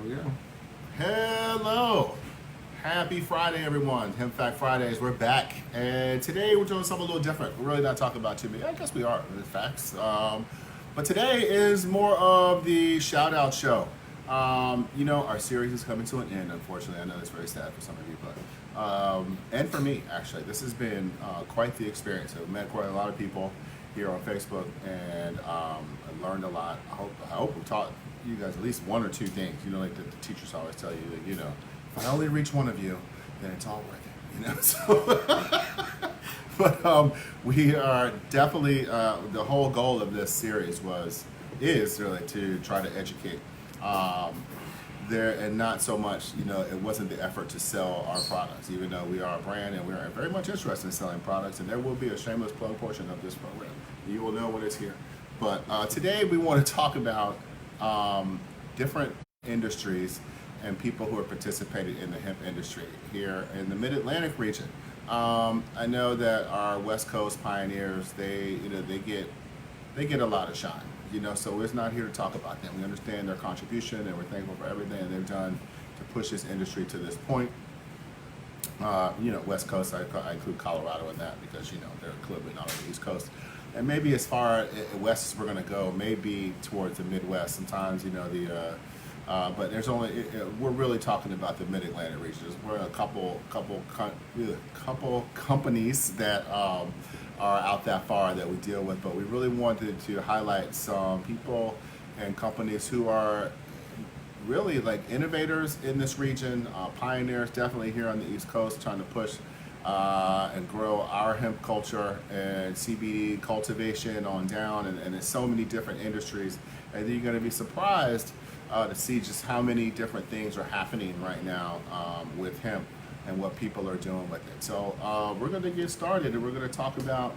we go. Hello. Happy Friday, everyone. Hemp Fridays, we're back. And today we're doing something a little different. We're really not talking about too many. I guess we are, in facts. But today is more of the shout out show. Our series is coming to an end, unfortunately. I know it's very sad for some of you, but and for me, actually. This has been quite the experience. I've met quite a lot of people here on Facebook, and I learned a lot. I hope we taught you guys at least one or two things. Like the teachers always tell you that, if I only reach one of you, then it's all worth it. So, but we are definitely the whole goal of this series is really to try to educate. There and not so much, it wasn't the effort to sell our products, even though we are a brand and we are very much interested in selling products, and there will be a shameless plug portion of this program. You will know when it's here. But today we want to talk about different industries and people who are participating in the hemp industry here in the Mid-Atlantic region. I know that our West Coast pioneers, they get a lot of shine. So we're not here to talk about them. We understand their contribution, and we're thankful for everything they've done to push this industry to this point. West Coast, I include Colorado in that because, they're clearly not on the East Coast. And maybe as far west as we're going to go, maybe towards the Midwest. Sometimes, but there's only, we're really talking about the Mid-Atlantic region. We're a couple companies that are out that far that we deal with, but we really wanted to highlight some people and companies who are really like innovators in this region, pioneers definitely here on the East Coast, trying to push and grow our hemp culture and CBD cultivation on down, and there's so many different industries, and then you're going to be surprised to see just how many different things are happening right now with hemp and what people are doing with it. So we're going to get started, and we're going to talk about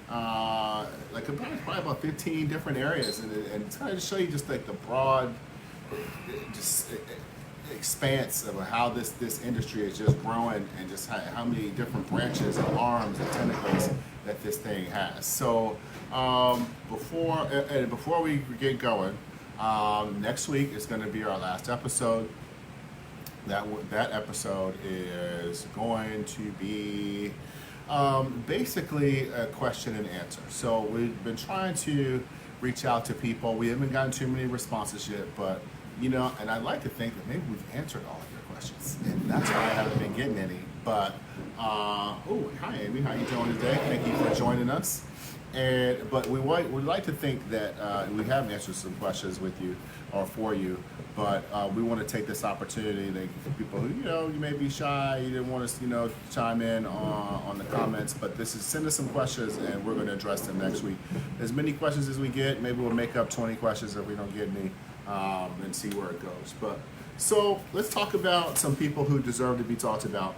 probably about 15 different areas, and it's kind of show you just like the broad expanse of how this industry is just growing, and just how many different branches and arms and tentacles that this thing has. So before we get going, next week is going to be our last episode. That episode is going to be basically a question and answer. So we've been trying to reach out to people. We haven't gotten too many responses yet, but and I'd like to think that maybe we've answered all of your questions, and that's why I haven't been getting any. But hi Amy, how you doing today? Thank you for joining us. But we would like to think that we have answered some questions with you or for you, but we want to take this opportunity to for people who you may be shy, you didn't want to chime in on the comments, but send us some questions and we're going to address them next week. As many questions as we get, maybe we'll make up 20 questions if we don't get any, and see where it goes. But so let's talk about some people who deserve to be talked about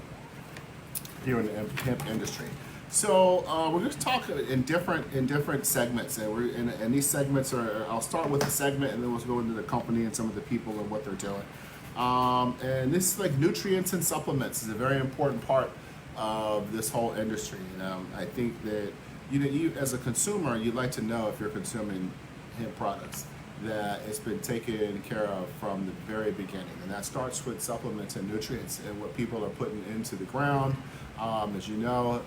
here in the hemp industry. So we're going to talk in different segments, and these segments are. I'll start with the segment, and then we'll go into the company and some of the people and what they're doing. And this is like nutrients and supplements is a very important part of this whole industry. I think that you as a consumer, you'd like to know if you're consuming hemp products that it's been taken care of from the very beginning, and that starts with supplements and nutrients and what people are putting into the ground. As you know,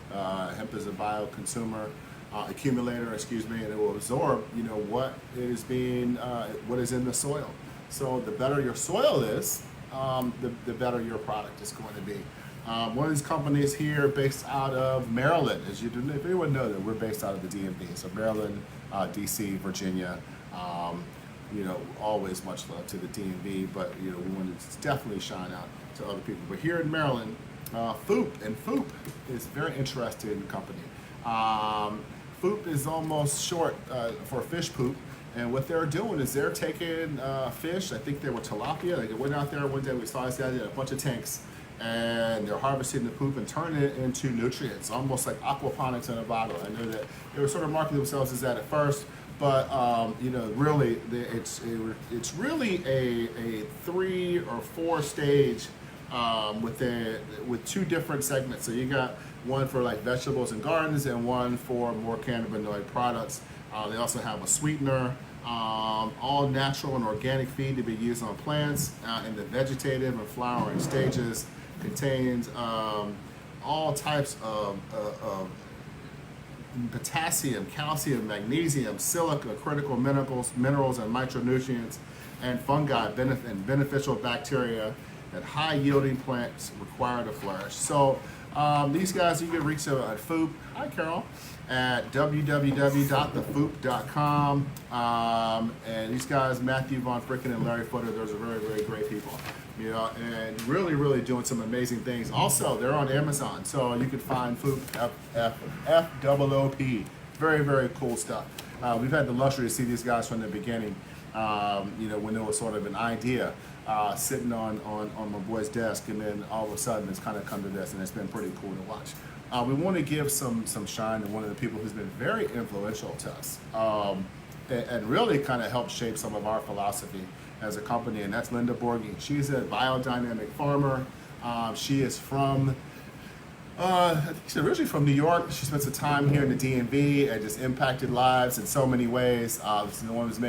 hemp is a bioconsumer accumulator, and it will absorb, what is what is in the soil. So the better your soil is, the better your product is going to be. One of these companies here, based out of Maryland, if anyone knows that we're based out of the DMV, so Maryland, DC, Virginia. Always much love to the DMV, but we want to definitely shine out to other people. But here in Maryland, Foop is a very interesting company. Foop is almost short for fish poop, and what they're doing is they're taking fish. I think they were tilapia. They went out there one day. We saw this guy in a bunch of tanks, and they're harvesting the poop and turning it into nutrients, almost like aquaponics in a bottle. I know that they were sort of marketing themselves as that at first. But really, it's really a 3 or 4 stage with 2 different segments. So you got one for like vegetables and gardens, and one for more cannabinoid products. They also have a sweetener All natural and organic feed to be used on plants in the vegetative and flowering stages. Contains all types of potassium, calcium, magnesium, silica, critical minerals and micronutrients, and fungi and beneficial bacteria that high-yielding plants require to flourish. So these guys, you can reach them at Foop. Hi, Carol. At www.thefoop.com. And these guys, Matthew Von Fricken and Larry Footer, those are very, very great people. You know, and really, really doing some amazing things. Also, they're on Amazon, so you can find Foop, F-O-O-P. Very, very cool stuff. We've had the luxury to see these guys from the beginning, you know, when there was sort of an idea sitting on my boy's desk, and then all of a sudden it's kind of come to this, and it's been pretty cool to watch. We want to give some shine to one of the people who's been very influential to us, and really kind of helped shape some of our philosophy as a company, and that's Linda Borghi. She's a biodynamic farmer. She is from, I think she's originally from New York. She spent some time here in the DMV and just impacted lives in so many ways. She's the one who's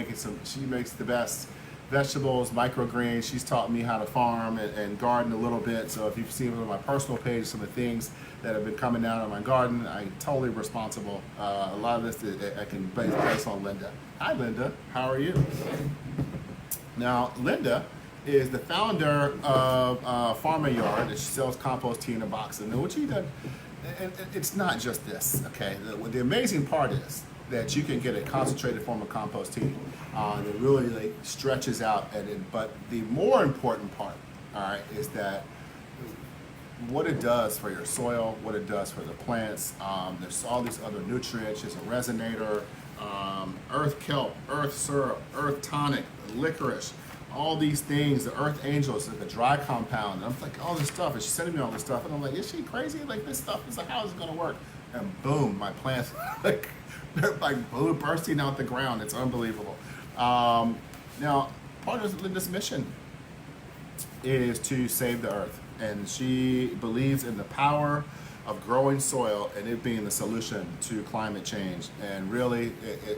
she makes the best vegetables, microgreens. She's taught me how to farm and garden a little bit. So if you've seen on my personal page some of the things that have been coming out of my garden, I'm totally responsible. A lot of this I can base on Linda. Hi, Linda. How are you? Now, Linda is the founder of Farmer Yard, and she sells compost tea in a box. And what she does, and it's not just this, okay? The amazing part is that you can get a concentrated form of compost tea that really like stretches out. But the more important part, all right, is that what it does for your soil, what it does for the plants. There's all these other nutrients. There's a resonator, earth kelp, earth syrup, earth tonic, licorice, all these things, the earth angels, like the dry compound. And I'm like, all this stuff, and she's sending me all this stuff, and I'm like, is she crazy? Like, this stuff is like, how is it gonna work? And boom, my plants like they're like bursting out the ground. It's unbelievable. Now, part of Linda's mission is to save the earth, and she believes in the power of growing soil and it being the solution to climate change. And really,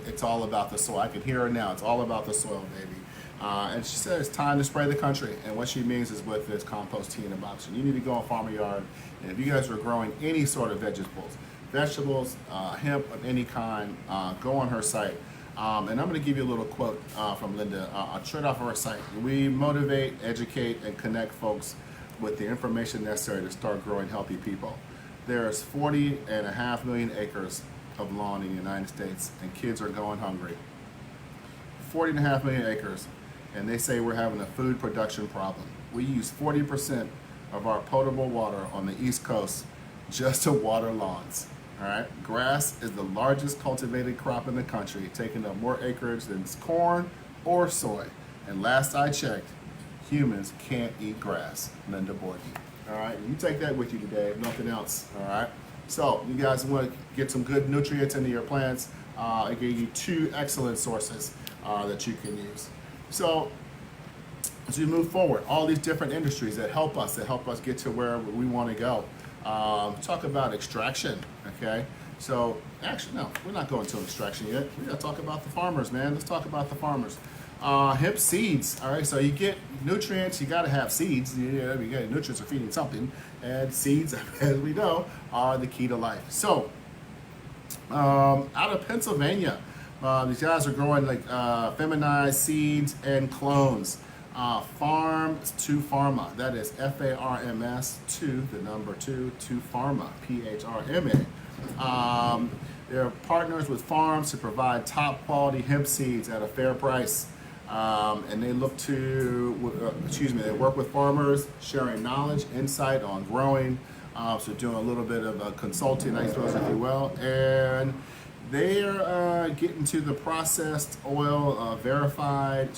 it's all about the soil. I can hear her now. It's all about the soil, baby. And she said it's time to spray the country. And what she means is with this compost tea in a box. And you need to go on Farmer Yard. And if you guys are growing any sort of vegetables, hemp of any kind, go on her site. And I'm going to give you a little quote from Linda, straight off of her site. We motivate, educate, and connect folks with the information necessary to start growing healthy people. There's 40.5 million acres of lawn in the United States, and kids are going hungry. 40.5 million acres, and they say we're having a food production problem. We use 40% of our potable water on the East Coast just to water lawns. All right, grass is the largest cultivated crop in the country, taking up more acreage than corn or soy. And last I checked, humans can't eat grass. Linda Borghi. All right, you take that with you today, if nothing else. All right, so you guys want to get some good nutrients into your plants. I gave you two excellent sources that you can use. So as we move forward, all these different industries that help us get to where we want to go. Talk about extraction, okay? So actually, no, we're not going to extraction yet. We got to talk about the farmers, man. Let's talk about the farmers. Hemp seeds, all right? So you get nutrients, you got to have seeds. You get nutrients are feeding something, and seeds, as we know, are the key to life. So out of Pennsylvania, these guys are growing like feminized seeds and clones. Farm to Pharma, that is F-A-R-M-S, the number 2, to Pharma, P-H-R-M-A. They're partners with farms to provide top quality hemp seeds at a fair price. And they look to, they work with farmers, sharing knowledge, insight on growing, so doing a little bit of consulting, I suppose, if you will. And they're getting to the processed oil verified,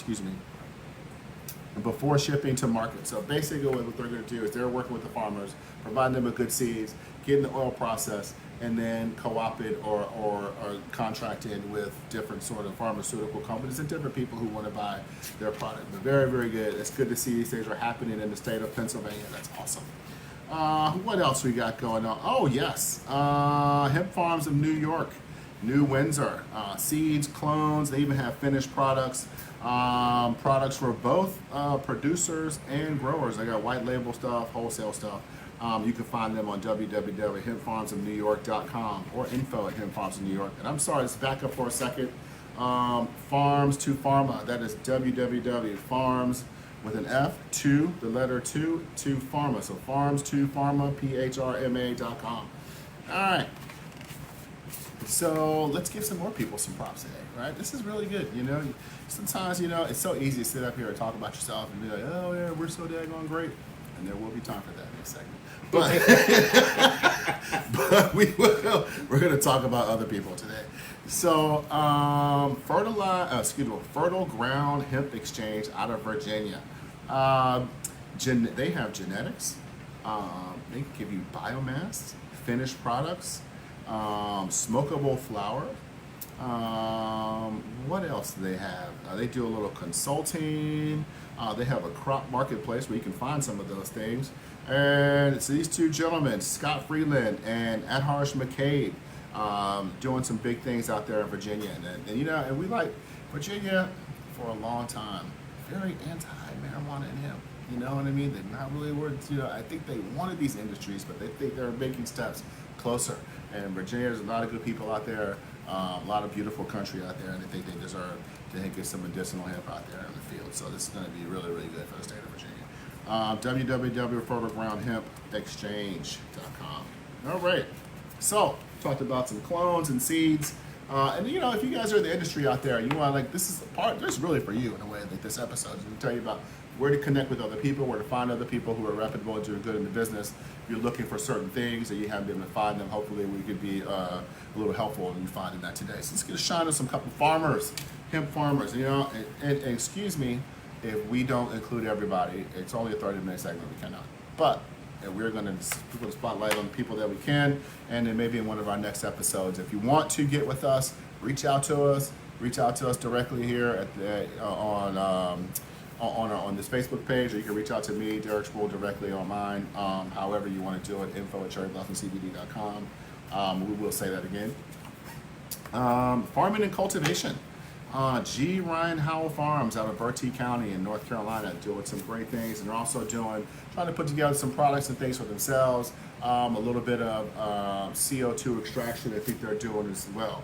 before shipping to market. So basically what they're going to do is they're working with the farmers, providing them with good seeds, getting the oil processed, and then co-opted or contracted with different sort of pharmaceutical companies and different people who want to buy their product. But very, very good. It's good to see these things are happening in the state of Pennsylvania. That's awesome. What else we got going on? Oh, yes. Hemp Farms of New York New Windsor, seeds, clones. They even have finished products, products for both producers and growers. They got white label stuff, wholesale stuff. You can find them on www.hempfarmsofnewyork.com or info@hempfarmsofnewyork. And I'm sorry, let's back up for a second. Farms to Pharma. That is www.farms with an F, to the letter 2 to Pharma. So farms to Pharma, PHRMA.com. All right. So let's give some more people some props today, right? This is really good. Sometimes, it's so easy to sit up here and talk about yourself and be like, oh yeah, we're so daggone great. And there will be time for that next segment. But we're going to talk about other people today. So, Fertile Ground Hemp Exchange out of Virginia. They have genetics. They give you biomass, finished products, smokable flour. What else do they have? They do a little consulting. They have a crop marketplace where you can find some of those things. And it's these two gentlemen, Scott Freeland and Adharsh McCabe, doing some big things out there in Virginia. And we like Virginia for a long time. Very anti-marijuana and hemp. You know what I mean? They're not really I think they wanted these industries, but they think they're making steps closer. And Virginia, there's a lot of good people out there, a lot of beautiful country out there, and they think they deserve to get some medicinal hemp out there in the field. So this is going to be really, really good for the state of Virginia. www.fertilegroundhempexchange.com. All right. So, talked about some clones and seeds. And if you guys are in the industry out there, you want this is really for you in a way, this episode is going to tell you about where to connect with other people, where to find other people who are reputable and doing good in the business. If you're looking for certain things and you haven't been able to find them, hopefully we could be a little helpful in you finding that today. So let's get a shine on some couple farmers, hemp farmers. And excuse me if we don't include everybody. It's only a 30-minute segment, we cannot. But we're going to put a spotlight on the people that we can, and then maybe in one of our next episodes. If you want to get with us, reach out to us directly here on this Facebook page, or you can reach out to me, Derek Sproul, directly on mine. However you want to do it, info@cherryblossom.cbd.com. We will say that again. Farming and cultivation. G. Ryan Howell Farms out of Bertie County in North Carolina, doing some great things, and they're also trying to put together some products and things for themselves. A little bit of CO2 extraction I think they're doing as well.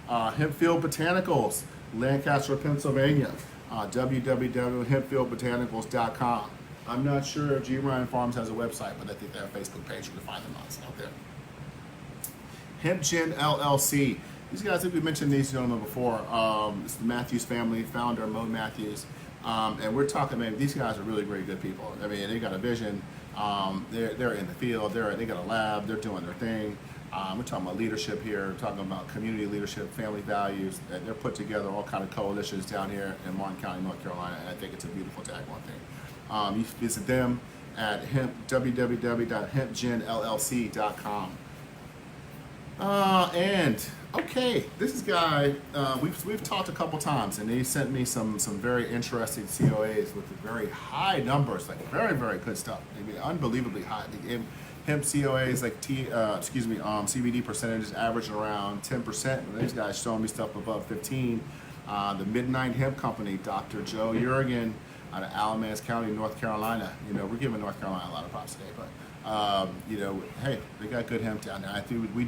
Hempfield Botanicals, Lancaster, Pennsylvania. www.hempfieldbotanicals.com. I'm not sure if G. Ryan Farms has a website, but I think they have a Facebook page. You can find them out there. Hemp Gen LLC. These guys, I think we mentioned these gentlemen before. It's the Matthews family, founder Mo Matthews. And we're talking, man, these guys are really, really good people. I mean, they got a vision. They're in the field. They got a lab. They're doing their thing. We're talking about leadership here. We're talking about community leadership, family values. They're put together all kind of coalitions down here in Martin County, North Carolina, and I think it's a beautiful daggone thing. You visit them at www.hempgenllc.com. This is a guy we've talked a couple times, and he sent me some very interesting COAs with very high numbers, like very, very good stuff. I mean, unbelievably high. Hemp COAs CBD percentages averaging around 10%. And these guys showing me stuff above 15. The Midnight Hemp Company, Dr. Joe Urigan out of Alamance County, North Carolina. We're giving North Carolina a lot of props today, but hey, they got good hemp down there. I think we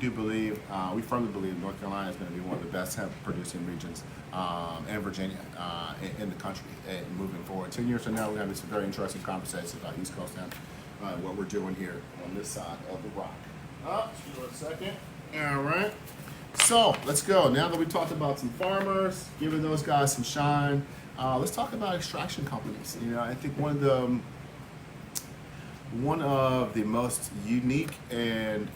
firmly believe North Carolina is going to be one of the best hemp producing regions, and Virginia in the country moving forward. 10 years from now, we're going to have some very interesting conversations about East Coast hemp, what we're doing here on this side of the rock. Just for a second. All right. So let's go. Now that we talked about some farmers, giving those guys some shine, let's talk about extraction companies. I think one of the most unique and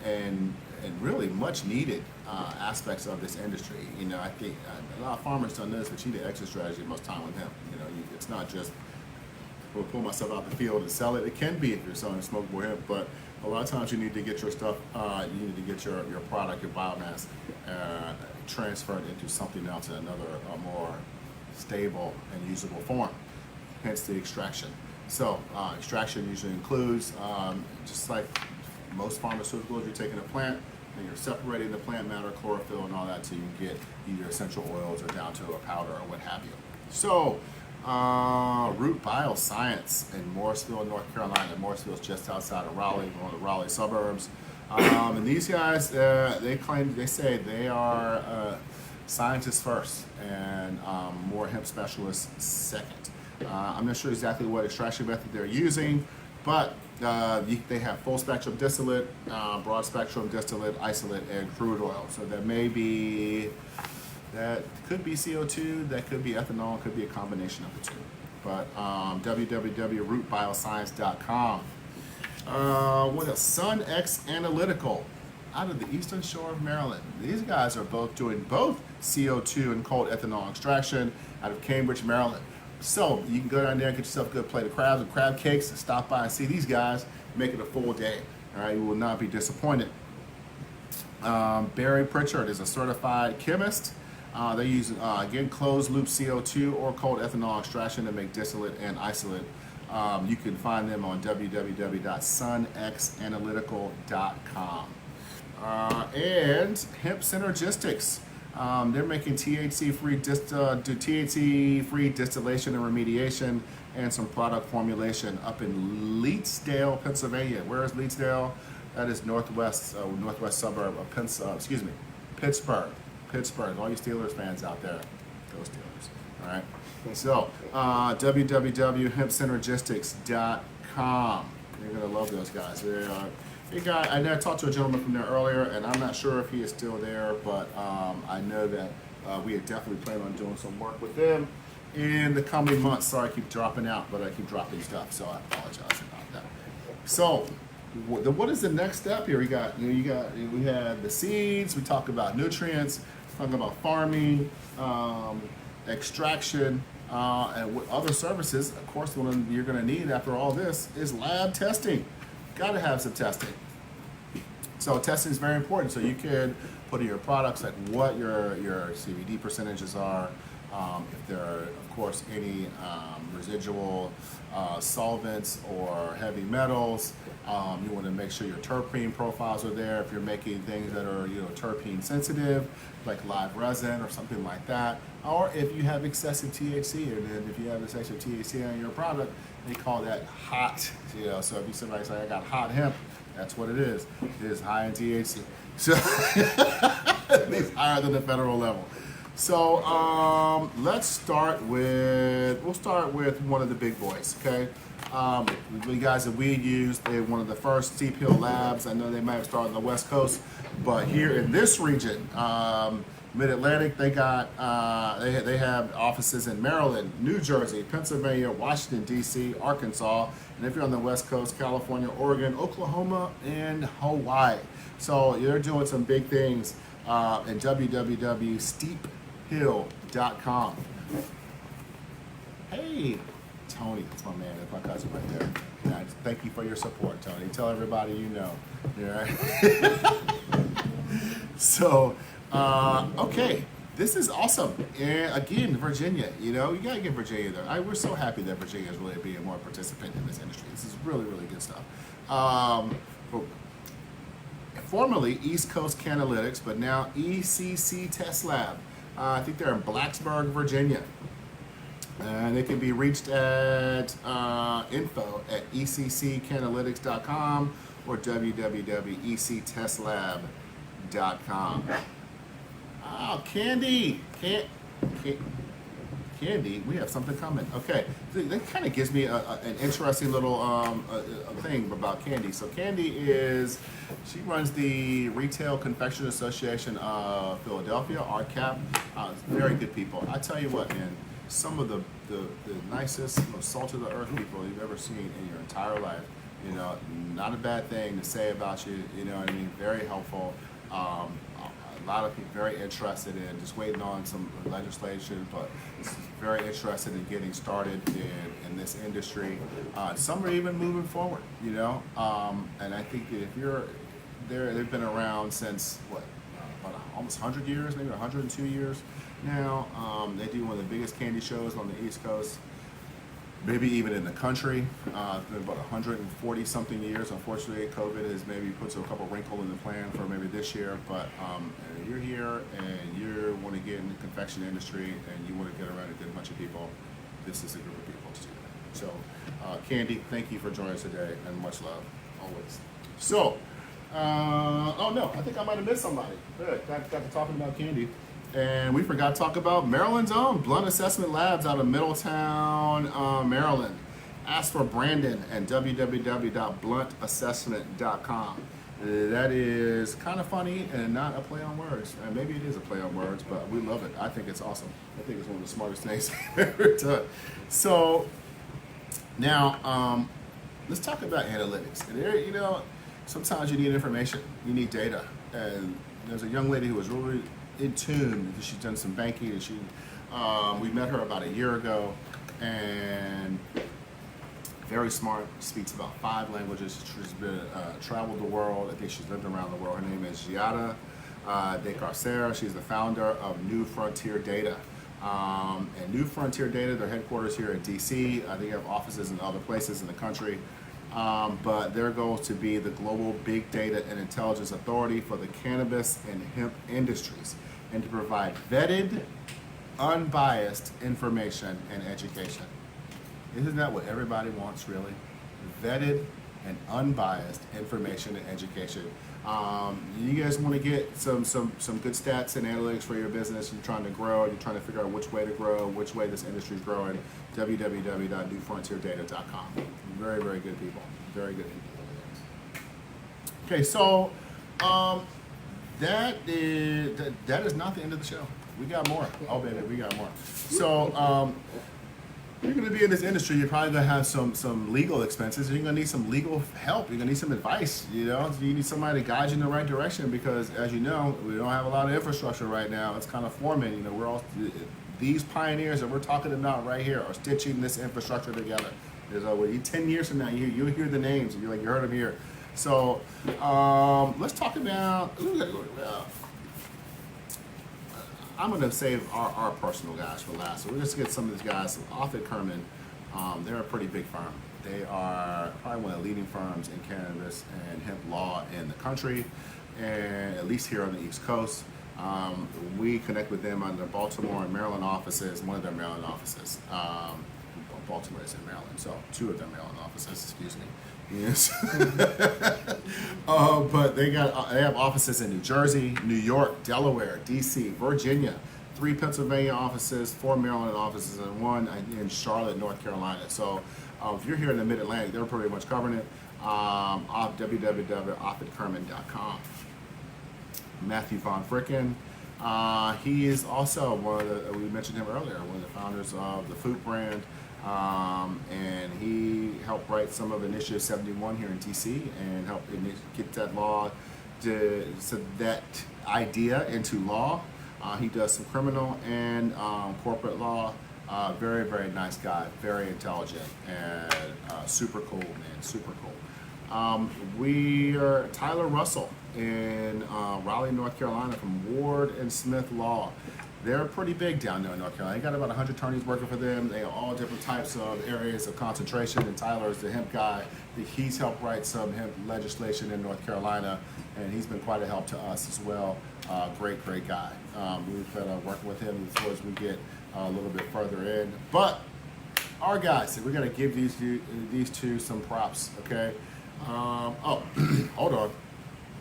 really much needed aspects of this industry. I think a lot of farmers don't know this, but you need an exit strategy most time with hemp. It's not just we'll pull myself out the field and sell it. It can be if you're selling smokable hemp, but a lot of times you need to get your stuff, you need to get your product, your biomass, transferred into something else in another, more stable and usable form, hence the extraction. So extraction usually includes, just like most pharmaceuticals, you're taking a plant and you're separating the plant matter, chlorophyll, and all that, so you can get either essential oils or down to a powder or what have you. So, Root Bioscience in Morrisville, North Carolina. Morrisville is just outside of Raleigh, one of the Raleigh suburbs. And these guys, they say they are scientists first and more hemp specialists second. I'm not sure exactly what extraction method they're using, but they have full spectrum distillate, broad spectrum distillate, isolate, and crude oil. So that could be CO2, that could be ethanol, it could be a combination of the two. But www.rootbioscience.com. What else? Sun X Analytical out of the Eastern Shore of Maryland. These guys are both doing both CO2 and cold ethanol extraction out of Cambridge, Maryland. So you can go down there and get yourself a good plate of crabs and crab cakes and stop by and see these guys make it a full day. All right, you will not be disappointed. Barry Pritchard is a certified chemist. They use, again, closed loop CO2 or cold ethanol extraction to make distillate and isolate. You can find them on www.sunxanalytical.com. And Hemp Synergistics. They're making THC-free distillation and remediation and some product formulation up in Leetsdale, Pennsylvania. Where is Leetsdale? That is northwest suburb of Pittsburgh. Pittsburgh. All you Steelers fans out there, go Steelers. All right. So, www.hempsynergistics.com. You're gonna love those guys. I talked to a gentleman from there earlier, and I'm not sure if he is still there, but I know that we are definitely planning on doing some work with them in the coming months. Sorry, I keep dropping out, but I keep dropping stuff, so I apologize about that. So, what is the next step here? We had the seeds. We talked about nutrients. Talking about farming, extraction, and what other services. Of course, the one you're going to need after all this is lab testing. Got to have some testing. So testing is very important. So you can put in your products like what your CBD percentages are, if there are, of course, any residual solvents or heavy metals. You want to make sure your terpene profiles are there. If you're making things that are terpene sensitive, like live resin or something like that, or if you have excessive THC, and then if you have excessive THC on your product, they call that hot. So if you somebody say I got hot hemp, that's what it is. It is high in THC. So it's higher than the federal level. So we'll start with one of the big boys, okay? The guys that we used, they're one of the first Steep Hill labs. I know they might have started on the West Coast, but here in this region, Mid-Atlantic, they have offices in Maryland, New Jersey, Pennsylvania, Washington, D.C., Arkansas, and if you're on the West Coast, California, Oregon, Oklahoma, and Hawaii. So they're doing some big things at www.steephill.com. Hey, Tony, that's my man, that's my cousin right there. Thank you for your support, Tony. Tell everybody you know. Yeah. So, okay, this is awesome. And again, Virginia, you gotta give Virginia there. We're so happy that Virginia is really being more participant in this industry. This is really, really good stuff. Formerly East Coast Canalytics, but now ECC Test Lab. I think they're in Blacksburg, Virginia. And they can be reached at info@ecccanalytics.com or www.ectestlab.com. Oh, Candy! Candy, we have something coming. Okay, that kind of gives me an interesting little thing about Candy. So Candy she runs the Retail Confection Association of Philadelphia, RCAP. Very good people. I tell you what, man, some of the nicest, most salt of the earth people you've ever seen in your entire life. Not a bad thing to say about you. You know what I mean? Very helpful. A lot of people very interested in just waiting on some legislation, but very interested in getting started in this industry. Some are even moving forward, and I think that if you're there, they've been around since about almost 100 years, maybe 102 years now. They do one of the biggest candy shows on the East Coast. maybe even in the country. It's been about 140 something years. Unfortunately, COVID has maybe put a couple wrinkle in the plan for maybe this year. But you're here and you want to get in the confection industry and you want to get around a good bunch of people. This is a group of people to do that. So, Candy, thank you for joining us today, and much love always. So, oh no, I think I might have missed somebody. Good, got to talking about Candy. And we forgot to talk about Maryland's own Blunt Assessment Labs out of Middletown, Maryland. Ask for Brandon at www.bluntassessment.com. That is kind of funny and not a play on words. And maybe it is a play on words, but we love it. I think it's awesome. I think it's one of the smartest things I've ever done. So now, let's talk about analytics. And there, sometimes you need information, you need data. And there's a young lady who was really in tune because she's done some banking, and we met her about a year ago, and very smart, speaks about 5 languages. She's been traveled the world. I think she's lived around the world. Her name is Giada De Carcera. She's the founder of New Frontier Data. And New Frontier Data, their headquarters here in DC. They have offices in other places in the country. But their goal is to be the global big data and intelligence authority for the cannabis and hemp industries, and to provide vetted, unbiased information and education. Isn't that what everybody wants, really? Vetted and unbiased information and education. You guys want to get some good stats and analytics for your business. You're trying to grow, you're trying to figure out which way to grow, which way this industry is growing. www.newfrontierData.com. Very, very good people. Very good people. Okay, so that is not the end of the show. We got more. Oh, baby, we got more. So you're going to be in this industry. You're probably going to have some legal expenses. You're going to need some legal help. You're going to need some advice. You need somebody to guide you in the right direction, because, as you know, we don't have a lot of infrastructure right now. It's kind of forming. We're all these pioneers that we're talking about right here are stitching this infrastructure together. There's 10 years from now, you'll hear the names. And you're like, you heard them here. So let's talk about. I'm going to save our personal guys for last. So we're just going to get some of these guys. Offit Kerman, they're a pretty big firm. They are probably one of the leading firms in cannabis and hemp law in the country, and at least here on the East Coast. We connect with them on their Baltimore and Maryland offices, one of their Maryland offices. Baltimore is in Maryland, so 2 of their Maryland offices, excuse me. Yes. But they have offices in New Jersey, New York, Delaware, DC, Virginia, 3 Pennsylvania offices, 4 Maryland offices, and 1 in Charlotte, North Carolina. So if you're here in the Mid-Atlantic, they're pretty much covering it. Off www.offitkerman.com. Matthew Von Fricken. He is also one of the, we mentioned him earlier, one of the founders of the Food brand. And he helped write some of Initiative 71 here in DC and help get that law, so that idea into law. He does some criminal and corporate law. Very, very nice guy, very intelligent, and super cool, man, super cool. We are Tyler Russell in Raleigh, North Carolina, from Ward and Smith Law. They're pretty big down there in North Carolina. They got about 100 attorneys working for them. They have all different types of areas of concentration, and Tyler is the hemp guy. He's helped write some hemp legislation in North Carolina, and he's been quite a help to us as well. Great guy. We've been working with him as we get a little bit further in. But our guys, we're going to give these two some props, okay? Oh, hold on.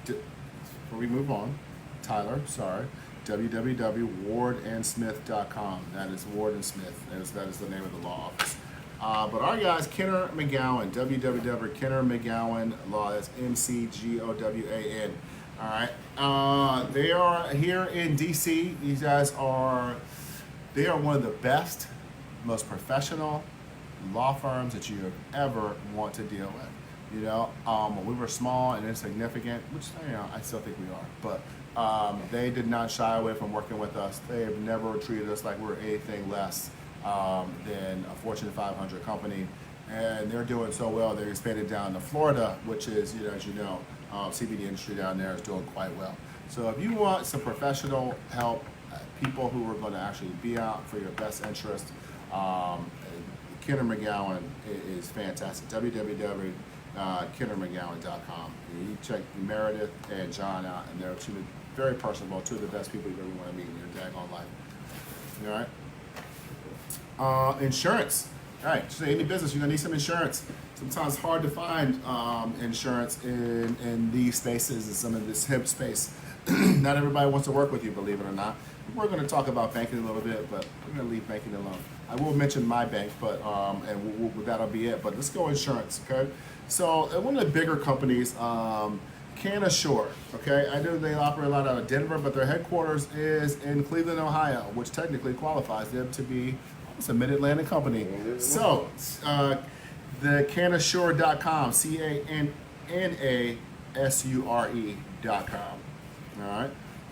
Before we move on, Tyler, sorry. www.wardandsmith.com. That is Ward and Smith. That is the name of the law office. But our guys, Kenner McGowan, www.kennermcgowan law. That's McGowan. All right. They are here in DC. These guys they are one of the best, most professional law firms that you ever want to deal with. When we were small and insignificant, which I still think we are, but they did not shy away from working with us. They have never treated us like we're anything less than a Fortune 500 company, and they're doing so well. They expanded down to Florida, which is, as you know, CBD industry down there is doing quite well. So if you want some professional help, people who are going to actually be out for your best interest, Kenner McGowan is fantastic. www.kennermcgowan.com. You check Meredith and John out, and they're two very personable, two of the best people you ever want to meet in your daggone life. All right. Insurance. All right. So any business, you're gonna need some insurance. Sometimes it's hard to find insurance in these spaces and some of this hemp space. Not everybody wants to work with you, believe it or not. We're going to talk about banking a little bit, but we're going to leave banking alone. I will mention my bank, but that'll be it. But let's go insurance, okay? So one of the bigger companies, CanAssure, okay? I know they operate a lot out of Denver, but their headquarters is in Cleveland, Ohio, which technically qualifies them to be almost a mid-Atlantic company. So the CanAssure.com, CanAssure.com. All right.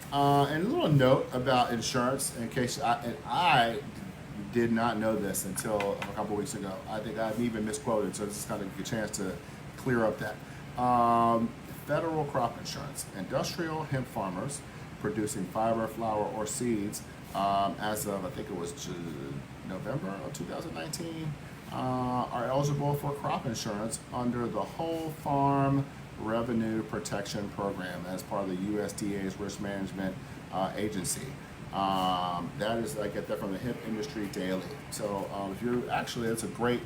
And a little note about insurance, in case I did not know this until a couple weeks ago. I think I've even misquoted, so this is kind of a chance to clear up that. Federal crop insurance. Industrial hemp farmers producing fiber, flour, or seeds as of, I think it was November of 2019, are eligible for crop insurance under the Whole Farm Revenue Protection Program as part of the USDA's risk management agency. That is, I get that from the Hemp Industry Daily. So if you're it's a great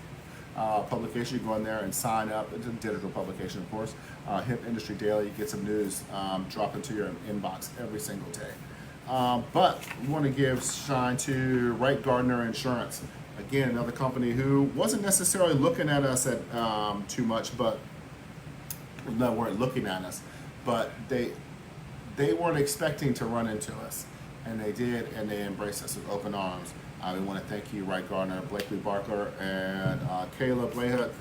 publication. You go in there and sign up. It's a digital publication, of course. Hemp Industry Daily. You get some news drop into your inbox every single day. But we want to give shine to Wright Gardner Insurance. Again, another company who wasn't necessarily looking at us at too much, but weren't looking at us, but they weren't expecting to run into us, and they did, and they embraced us with open arms. We want to thank you, Wright Gardner, Blakely Barker, and Kayla Blahut.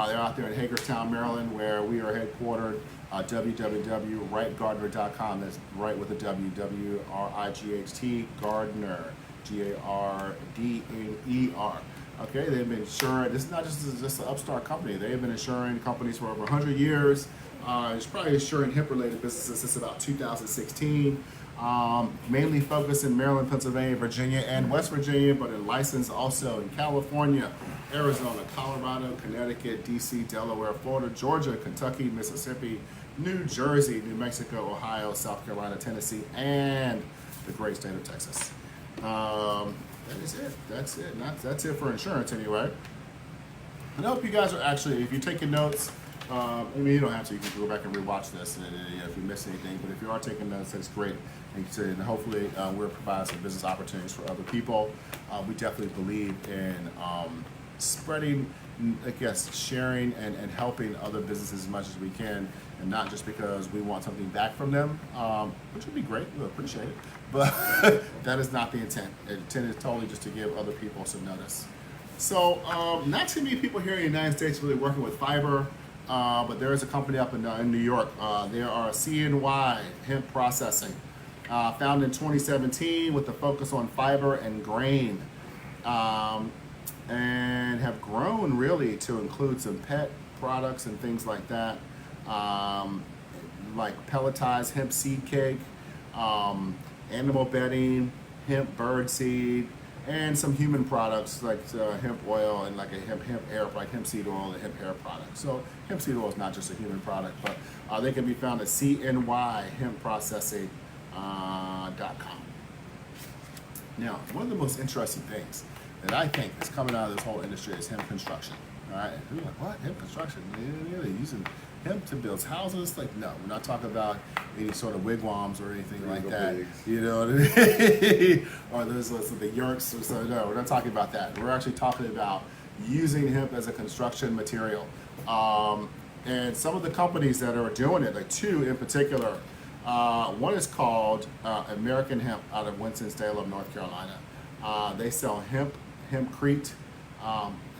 They're out there in Hagerstown, Maryland, where we are headquartered. www.wrightgardner.com. That's right with a W, W-R-I-G-H-T, Gardner, G-A-R-D-N-E-R. Okay, they've been insuring. This is not just an upstart company. They've been insuring companies for over 100 years. It's probably insuring hemp-related businesses since about 2016. Mainly focused in Maryland, Pennsylvania, Virginia, and West Virginia, but in license also in California, Arizona, Colorado, Connecticut, D.C., Delaware, Florida, Georgia, Kentucky, Mississippi, New Jersey, New Mexico, Ohio, South Carolina, Tennessee, and the great state of Texas. That is it. That's it. That's it for insurance anyway. And I hope you guys are actually, if you're taking notes, you don't have to. You can go back and rewatch this if you miss anything. But if you are taking notes, that's great. And hopefully we're providing some business opportunities for other people. We definitely believe in spreading, sharing and helping other businesses as much as we can, and not just because we want something back from them, which would be great. We'll appreciate it. But that is not the intent. The intent is totally just to give other people some notice. So not too many people here in the United States really working with fiber, but there is a company up in New York. They are CNY Hemp Processing, founded in 2017 with a focus on fiber and grain, and have grown really to include some pet products and things like that, like pelletized hemp seed cake, animal bedding, hemp bird seed, and some human products like hemp oil and like a hemp air, like hemp seed oil and hemp hair product. So hemp seed oil is not just a human product, but they can be found at cnyhempprocessing.com. Now, one of the most interesting things that I think is coming out of this whole industry is hemp construction. All right, you're like, what? Hemp construction? They're using hemp to build houses? Like, no, we're not talking about any sort of wigwams or anything like that. Pigs. You know what I mean? Or there's the yurts or something. No, we're not talking about that. We're actually talking about using hemp as a construction material. And some of the companies that are doing it, like two in particular, one is called American Hemp out of Winston-Salem, North Carolina. They sell hempcrete,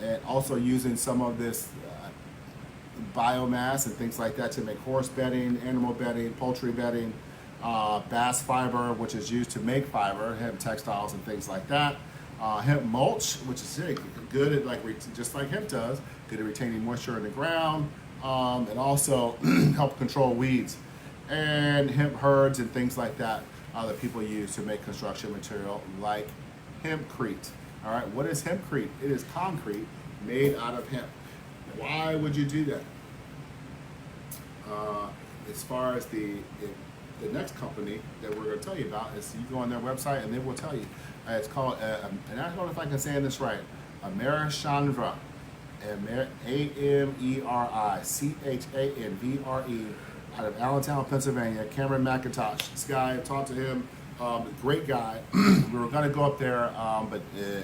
and also using some of this biomass and things like that to make horse bedding, animal bedding, poultry bedding, bass fiber, which is used to make fiber, hemp textiles and things like that. Hemp mulch, which is good at just like hemp does, good at retaining moisture in the ground, and also help control weeds. And hemp herds and things like that that people use to make construction material like hempcrete. All right, what is hempcrete? It is concrete made out of hemp. Why would you do that? As far as the next company that we're going to tell you about is, you go on their website and they will tell you. It's called, and I don't know if I can say this right, Americhanvra, AMERICHANVRE, out of Allentown, Pennsylvania. Cameron McIntosh, this guy, I talked to him, great guy. We were going to go up there,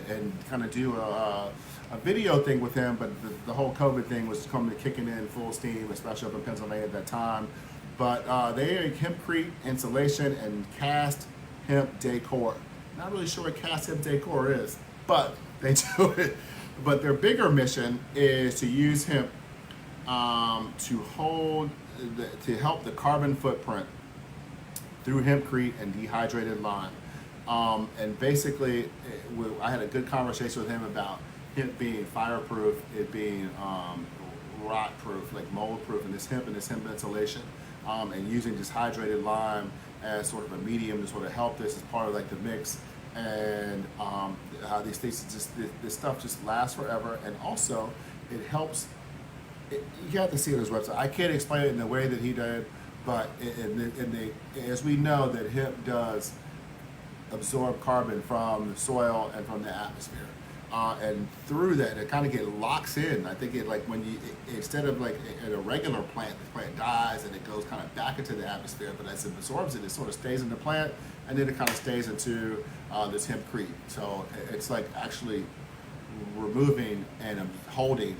and kind of do a video thing with him, but the whole COVID thing was kicking in full steam, especially up in Pennsylvania at that time. But they are hempcrete insulation and cast hemp decor. Not really sure what cast hemp decor is, but they do it. But their bigger mission is to use hemp to help the carbon footprint through hempcrete and dehydrated lime. And basically, I had a good conversation with him about hemp being fireproof, it being rot proof, like mold proof, and this hemp insulation, and using just hydrated lime as sort of a medium to sort of help this as part of like the mix, and how these things this stuff just lasts forever, and also it helps. You have to see it on his website. I can't explain it in the way that he did, but as we know that hemp does absorb carbon from the soil and from the atmosphere. And through that, it kind of locks in. I think instead of like in a regular plant, the plant dies and it goes kind of back into the atmosphere, but as it absorbs it, it sort of stays in the plant, and then it kind of stays into this hempcrete. So it's like actually removing and holding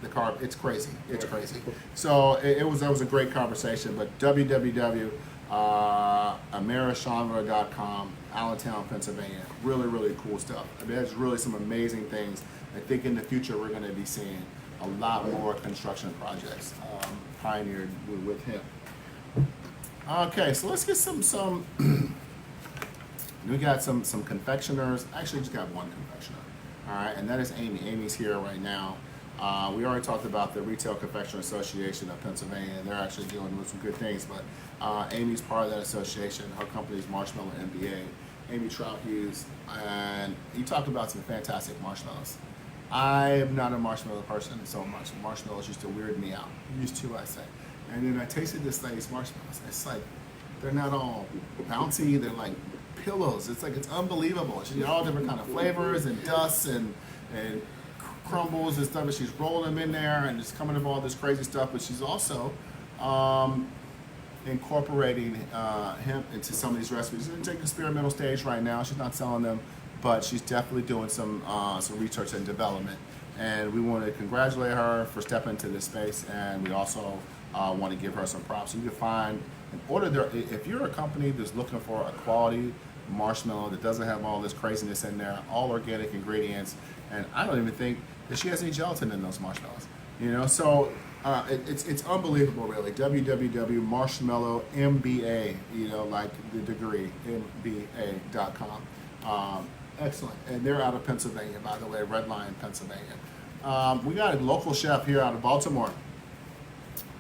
the carbon. It's crazy. It's crazy. So that was a great conversation. But www.americhanvra.com, Allentown, Pennsylvania. Really, really cool stuff. I mean, there's really some amazing things. I think in the future we're going to be seeing a lot more construction projects pioneered with hemp. Okay, so let's get some. We got some confectioners. Actually, just got one confectioner. All right, and that is Amy. Amy's here right now. We already talked about the Retail Confectioner Association of Pennsylvania, and they're actually dealing with some good things, but Amy's part of that association. Her company is Marshmallow MBA, Amy Trout Hughes, and you talked about some fantastic marshmallows. I'm not a marshmallow person so much. Marshmallows used to weird me out. Used to, I say. And then I tasted this lady's marshmallows. It's like, they're not all bouncy, they're like pillows. It's like, it's unbelievable. She got all different kind of flavors and dusts and crumbles and stuff, and she's rolling them in there and just coming up with all this crazy stuff. But she's also incorporating hemp into some of these recipes. She's in the experimental stage right now. She's not selling them, but she's definitely doing some research and development. And we want to congratulate her for stepping into this space, and we also want to give her some props. So you can find, if you're a company that's looking for a quality marshmallow that doesn't have all this craziness in there, all organic ingredients, and I don't even think that she has any gelatin in those marshmallows. So it's unbelievable, really. www.marshmallowmba, like the degree, mba.com. Excellent. And they're out of Pennsylvania, by the way, Red Lion, Pennsylvania. We got a local chef here out of Baltimore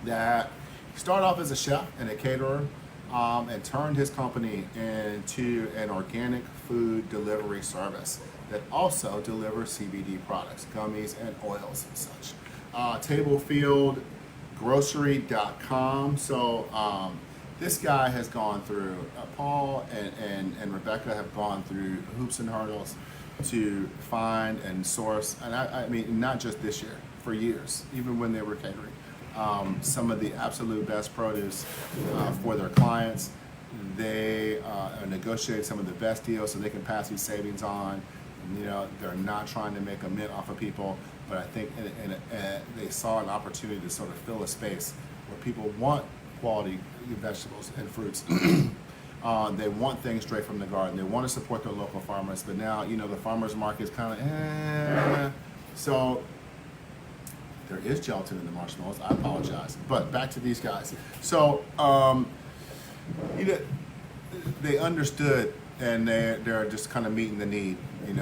that started off as a chef and a caterer, and turned his company into an organic food delivery service that also delivers CBD products, gummies and oils and such. Tablefieldgrocery.com. So this guy has gone through, Paul and Rebecca have gone through hoops and hurdles to find and source, and I mean, not just this year, for years, even when they were catering, some of the absolute best produce for their clients. They negotiate some of the best deals so they can pass these savings on. They're not trying to make a mint off of people, but I think they saw an opportunity to sort of fill a space where people want quality vegetables and fruits. They want things straight from the garden. They want to support their local farmers, but now, the farmers market is kind of So there is gelatin in the marshmallows. I apologize. But back to these guys. So, they understood, and they're just kind of meeting the need, and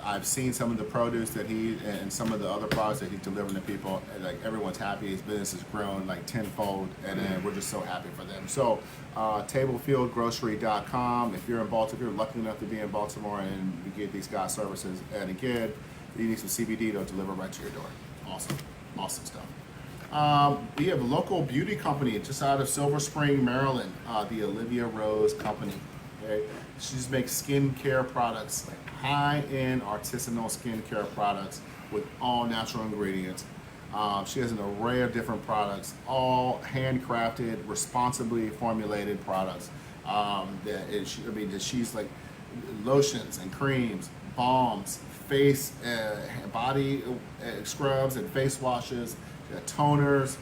I've seen some of the produce that he and some of the other products that he's delivering to people, and like everyone's happy. His business has grown like tenfold, and we're just so happy for them. So tablefieldgrocery.com. If you're in Baltimore, if you're lucky enough to be in Baltimore and we get these guys services, and again, You need some CBD, they'll deliver right to your door. Awesome. Awesome stuff. We have a local beauty company just out of Silver Spring, Maryland, the Olivia Rose Company. Okay? She just makes skincare products, like high-end artisanal skincare products with all natural ingredients. She has an array of different products, all handcrafted, responsibly formulated products. She's like lotions and creams, balms, face, body scrubs and face washes, toners,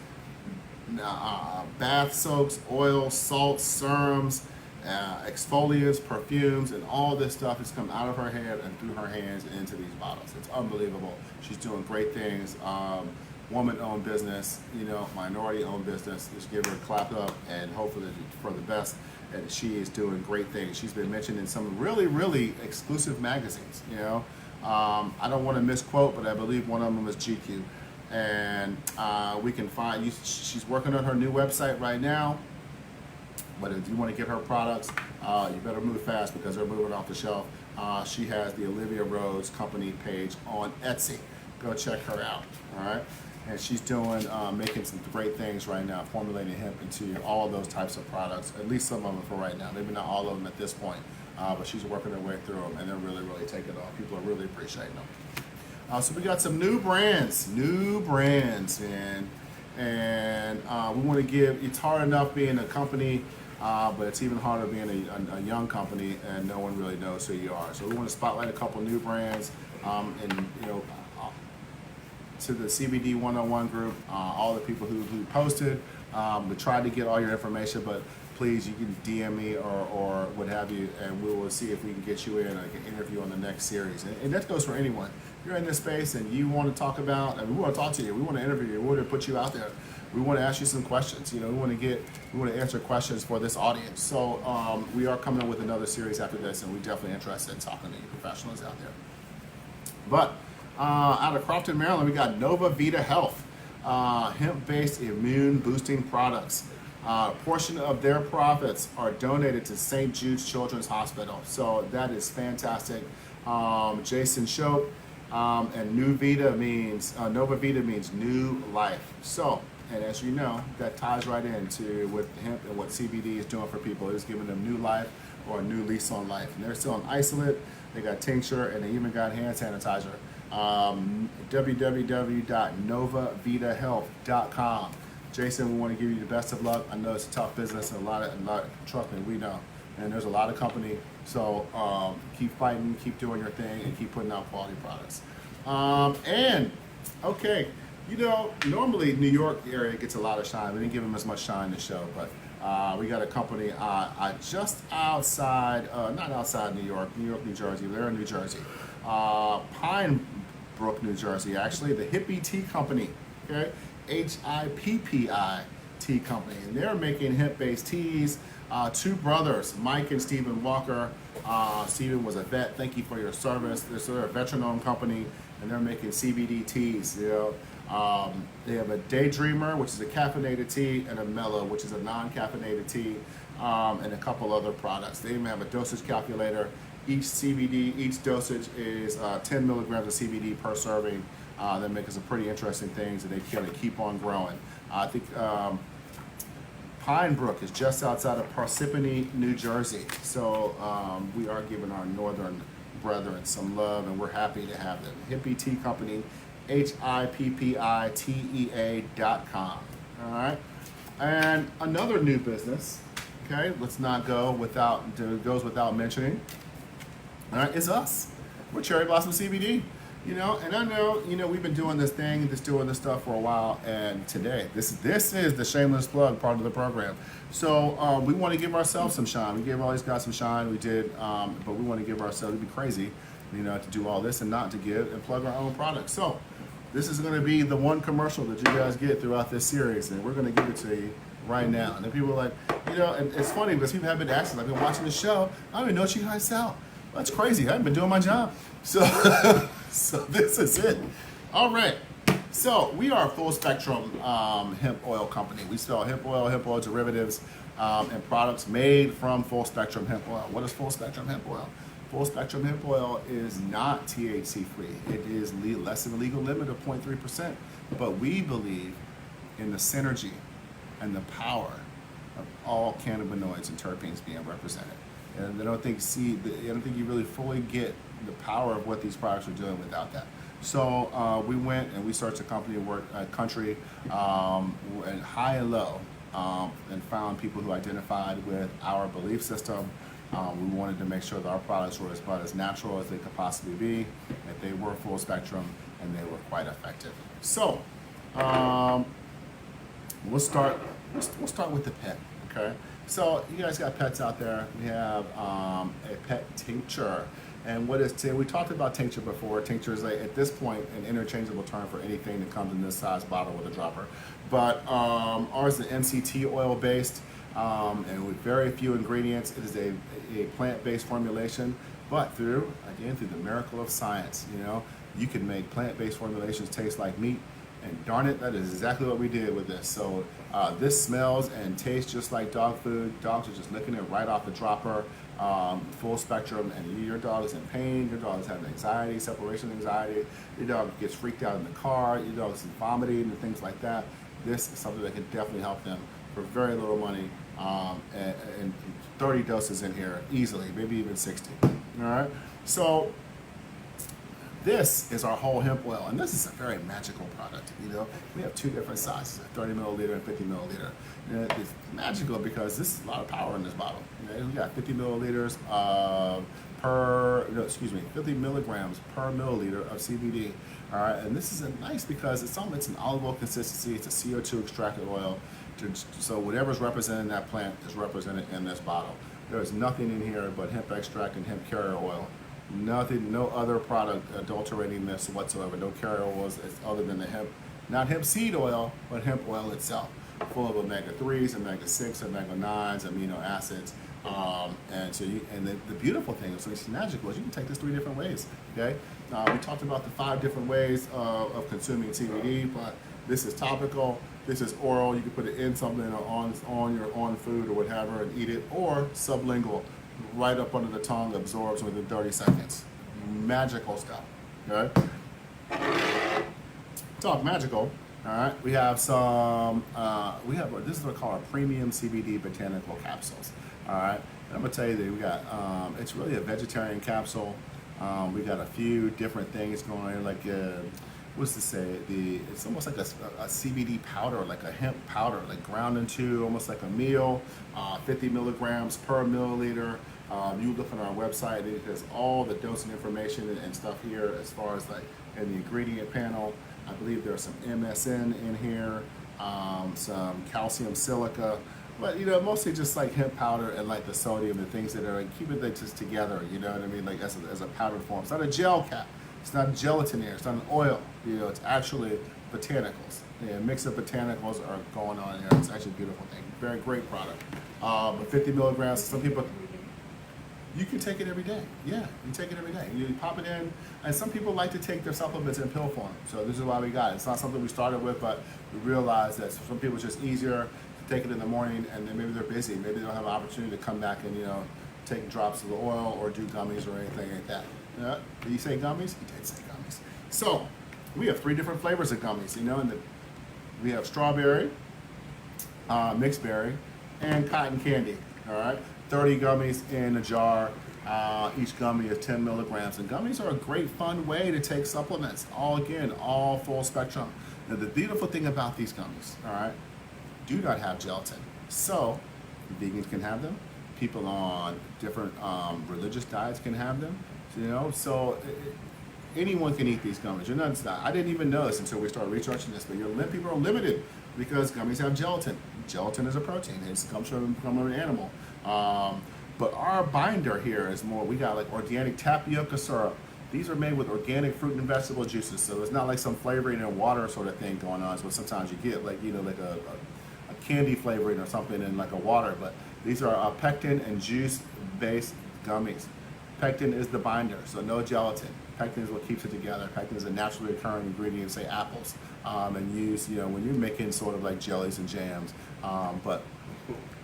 bath soaks, oils, salts, serums, exfoliants, perfumes, and all this stuff is coming out of her head and through her hands and into these bottles. It's unbelievable. She's doing great things. Woman-owned business, minority-owned business. Just give her a clap up and hopefully for the best. And she is doing great things. She's been mentioned in some really, really exclusive magazines. I don't want to misquote, but I believe one of them is GQ. And we can find you. She's working on her new website right now. But if you want to get her products, you better move fast because they're moving off the shelf. She has the Olivia Rose Company page on Etsy. Go check her out. All right. And she's doing, making some great things right now, formulating hemp into all of those types of products, at least some of them for right now. Maybe not all of them at this point, but she's working her way through them, and they're really, really taking off. People are really appreciating them. So we got some new brands, man. And we want to give, it's hard enough being a company, but it's even harder being a young company, and no one really knows who you are. So we want to spotlight a couple new brands, to the CBD 101 group, all the people who posted. We tried to get all your information, but please, you can DM me or what have you, and we will see if we can get you in, like an interview on the next series. And that goes for anyone. If you're in this space and you want to talk about, and we want to talk to you, we want to interview you, we want to put you out there. We want to ask you some questions. We want to answer questions for this audience. So we are coming up with another series after this, and we're definitely interested in talking to you professionals out there. But out of Crofton, Maryland, we got Nova Vita Health, hemp-based immune boosting products. A portion of their profits are donated to St. Jude's Children's Hospital. So that is fantastic. Jason Shope, and Nova Vita means new life. So, and as you know, that ties right into with hemp and what CBD is doing for people. It is giving them new life or a new lease on life. And they're still on isolate, they got tincture, and they even got hand sanitizer. www.novavitahealth.com. Jason, we want to give you the best of luck. I know it's a tough business and a lot, trust me, we know. And there's a lot of company, so keep fighting, keep doing your thing, and keep putting out quality products. Normally New York area gets a lot of shine. We didn't give them as much shine this show, but we got a company just outside, not outside New York, New Jersey. They're in New Jersey. Pine Brook, New Jersey, actually, the Hippie Tea Company, okay? HIPPI Tea Company. And they're making hemp-based teas. Two brothers, Mike and Stephen Walker. Stephen was a vet. Thank you for your service. They're a veteran-owned company, and they're making CBD teas. They have a Daydreamer, which is a caffeinated tea, and a Mellow, which is a non-caffeinated tea, and a couple other products. They even have a dosage calculator. Each dosage is 10 milligrams of CBD per serving. They're making some pretty interesting things, and they keep on growing. I think Pine Brook is just outside of Parsippany, New Jersey. So we are giving our northern brethren some love, and we're happy to have them. Hippie Tea Company, HIPPITEA.com. All right. And another new business, okay, let's not go without, it goes without mentioning, all right, is us. We're Cherry Blossom CBD. And I know, we've been doing this stuff for a while, and today, this is the shameless plug part of the program. So we want to give ourselves some shine. We gave all these guys some shine, we did, but we want to give ourselves, it'd be crazy, to do all this and not to give and plug our own products. So this is going to be the one commercial that you guys get throughout this series, and we're going to give it to you right now. And then people are like, and it's funny because people have been asking, I've been watching the show, I don't even know what you guys sell. That's crazy. I haven't been doing my job. So, so this is it. All right. So we are a full spectrum hemp oil company. We sell hemp oil derivatives, and products made from full spectrum hemp oil. What is full spectrum hemp oil? Full spectrum hemp oil is not THC free. It is less than the legal limit of 0.3%. But we believe in the synergy and the power of all cannabinoids and terpenes being represented. And I don't think you really fully get the power of what these products are doing without that. So we went and we searched the country and high and low, and found people who identified with our belief system. We wanted to make sure that our products were about as natural as they could possibly be, that they were full spectrum, and they were quite effective. So we'll start with the pet. Okay. So you guys got pets out there. We have a pet tincture. And we talked about tincture before. Tincture is, at this point, an interchangeable term for anything that comes in this size bottle with a dropper. But ours is MCT oil based, and with very few ingredients. It is a plant-based formulation, but through the miracle of science, you can make plant-based formulations taste like meat. And darn it, that is exactly what we did with this. So this smells and tastes just like dog food. Dogs are just licking it right off the dropper, full spectrum. And your dog is in pain. Your dog is having anxiety, separation anxiety. Your dog gets freaked out in the car. Your dog is vomiting and things like that. This is something that can definitely help them for very little money, and 30 doses in here easily, maybe even 60. All right. So this is our whole hemp oil, and this is a very magical product. We have two different sizes, a 30 milliliter and 50 milliliter. And it's magical because this is a lot of power in this bottle. We got 50 milliliters 50 milligrams per milliliter of CBD. All right, and this is nice because it's an olive oil consistency. It's a CO2 extracted oil. So whatever's represented in that plant is represented in this bottle. There is nothing in here but hemp extract and hemp carrier oil. Nothing, no other product adulterating this whatsoever. No carrier oils other than the hemp, not hemp seed oil, but hemp oil itself, full of omega-3s, omega-6, omega-9s, amino acids. And the beautiful thing is, it's magical, is you can take this 3 different ways. Okay, we talked about the 5 different ways of consuming CBD, but this is topical. This is oral. You can put it in something or on food or whatever and eat it, or sublingual, right up under the tongue, absorbs within 30 seconds. Magical stuff. Okay. Talk magical. All right. We have some. This is what we call our premium CBD botanical capsules. All right. And I'm gonna tell you that we got. It's really a vegetarian capsule. We got a few different things going on, like what's to say? It's almost like a CBD powder, like a hemp powder, like ground into almost like a meal. 50 milligrams per milliliter. You look on our website, it has all the dosing information and stuff here as far as like in the ingredient panel. I believe there's some MSM in here, some calcium silica, but mostly just like hemp powder and like the sodium and things that are like keeping it just together, you know what I mean, like as a powdered form. It's not a gel cap, it's not gelatin here, it's not an oil, it's actually botanicals. Yeah, a mix of botanicals are going on here. It's actually a beautiful thing, very great product. But 50 milligrams, some people, you can take it every day. Yeah, you take it every day. You pop it in, and some people like to take their supplements in pill form. So this is why we got it. It's not something we started with, but we realized that some people it's just easier to take it in the morning, and then maybe they're busy. Maybe they don't have an opportunity to come back and take drops of the oil or do gummies or anything like that. Did you say gummies? He did say gummies. So we have 3 different flavors of gummies. We have strawberry, mixed berry, and cotton candy. All right. 30 gummies in a jar. Each gummy is 10 milligrams. And gummies are a great, fun way to take supplements. All full spectrum. Now, the beautiful thing about these gummies, all right, do not have gelatin. So, vegans can have them. People on different religious diets can have them. Anyone can eat these gummies. I didn't even know this until we started researching this, but people are limited because gummies have gelatin. Gelatin is a protein. It comes from an animal. But our binder here is more, we got like organic tapioca syrup. These are made with organic fruit and vegetable juices, so it's not like some flavoring and water sort of thing going on. It's what sometimes you get, like a candy flavoring or something in like a water. But these are pectin and juice-based gummies. Pectin is the binder, so no gelatin. Pectin is what keeps it together. Pectin is a naturally occurring ingredient, say apples, and used when you're making sort of like jellies and jams. But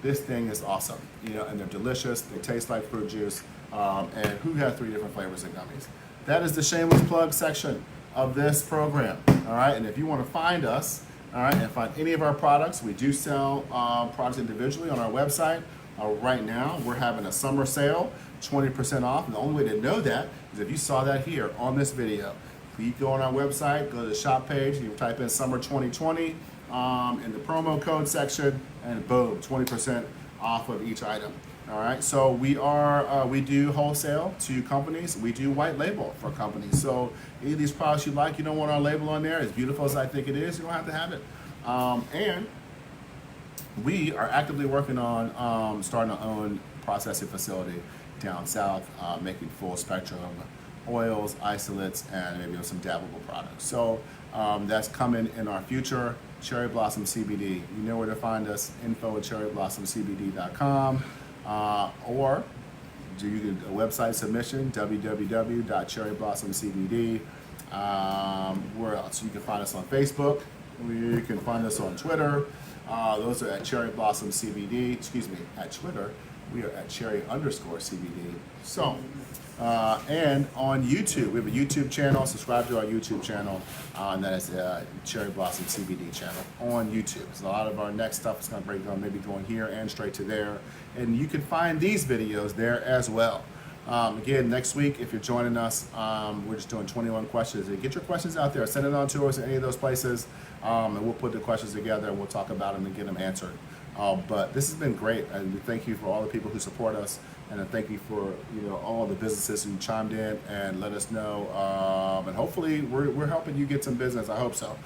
this thing is awesome, and they're delicious. They taste like fruit juice. And who had 3 different flavors of gummies? That is the shameless plug section of this program. All right, and if you want to find us, all right, and find any of our products, we do sell products individually on our website. Right now, we're having a summer sale, 20% off. And the only way to know that is if you saw that here on this video. You go on our website, go to the shop page, you type in summer 2020 in the promo code section, and boom, 20% off of each item. All right, so we do wholesale to companies. We do white label for companies. So any of these products you like, you don't want our label on there. As beautiful as I think it is, you don't have to have it. And we are actively working on starting our own processing facility down south, making full spectrum oils, isolates, and maybe some dabbable products. So that's coming in our future. Cherry Blossom CBD. You know where to find us. info@cherryblossoMCBD.com. Or do you get a website submission, www.cherryblossoMCBD. Where else? You can find us on Facebook. You can find us on Twitter. Those are at Cherry Blossom CBD. Excuse me, at Twitter, we are at Cherry_CBD. So, and on YouTube, we have a YouTube channel. Subscribe to our YouTube channel, and that is Cherry Blossom CBD channel on YouTube. So a lot of our next stuff is going to break on, maybe going here and straight to there, and you can find these videos there as well. Again, next week, if you're joining us, we're just doing 21 questions. Get your questions out there. Send it on to us at any of those places, and we'll put the questions together and we'll talk about them and get them answered. But this has been great, and we thank you for all the people who support us, and I thank you for all the businesses who chimed in and let us know. And hopefully, we're helping you get some business. I hope so.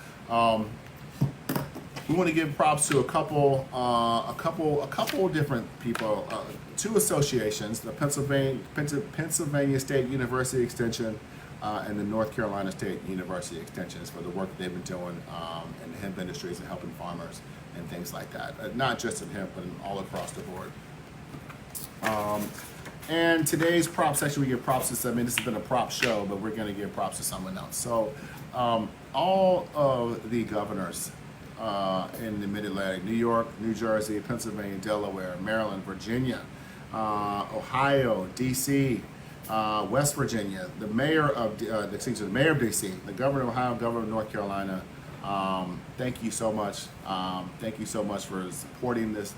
We want to give props to a couple different people, 2 associations: the Pennsylvania State University Extension and the North Carolina State University Extensions for the work that they've been doing in the hemp industries and helping farmers and things like that. Not just in hemp, but all across the board. And today's prop section, we give props to, this has been a prop show, but we're going to give props to someone else. So all of the governors in the Mid-Atlantic, New York, New Jersey, Pennsylvania, Delaware, Maryland, Virginia, Ohio, D.C., West Virginia, the mayor of D.C., the governor of Ohio, governor of North Carolina. Thank you so much. Thank you so much for supporting this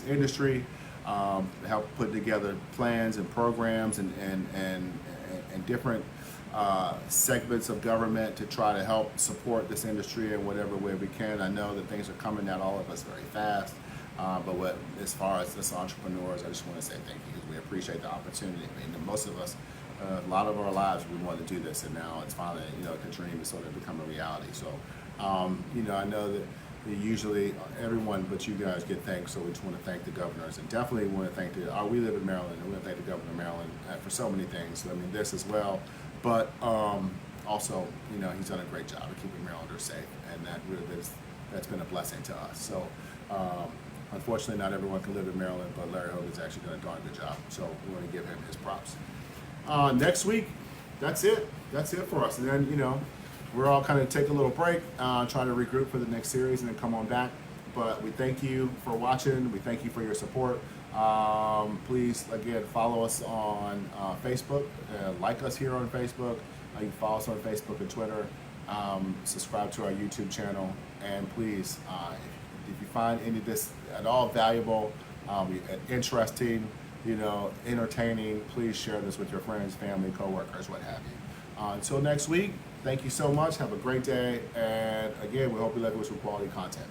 industry. Help put together plans and programs and different segments of government to try to help support this industry in whatever way we can. I know that things are coming at all of us very fast, but as far as us entrepreneurs, I just want to say thank you, because we appreciate the opportunity. I mean, most of us, a lot of our lives, we wanted to do this, and now it's finally, the dream is sort of become a reality. So, I know that usually everyone but you guys get thanks, so we just want to thank the governors, and definitely want to thank we live in Maryland, and we want to thank the governor of Maryland for so many things. I mean, this as well, but also, he's done a great job of keeping Marylanders safe, and that's been a blessing to us. So, unfortunately, not everyone can live in Maryland, but Larry Hogan's actually done a darn good job, so we want to give him his props. Next week, that's it for us, and then, we're all kind of take a little break, try to regroup for the next series and then come on back. But we thank you for watching. We thank you for your support. Please, again, follow us on Facebook. Like us here on Facebook. You can follow us on Facebook and Twitter. Subscribe to our YouTube channel. And please, if you find any of this at all valuable, interesting, entertaining, please share this with your friends, family, coworkers, what have you. Until next week, thank you so much. Have a great day. And again, we hope you like us with quality content.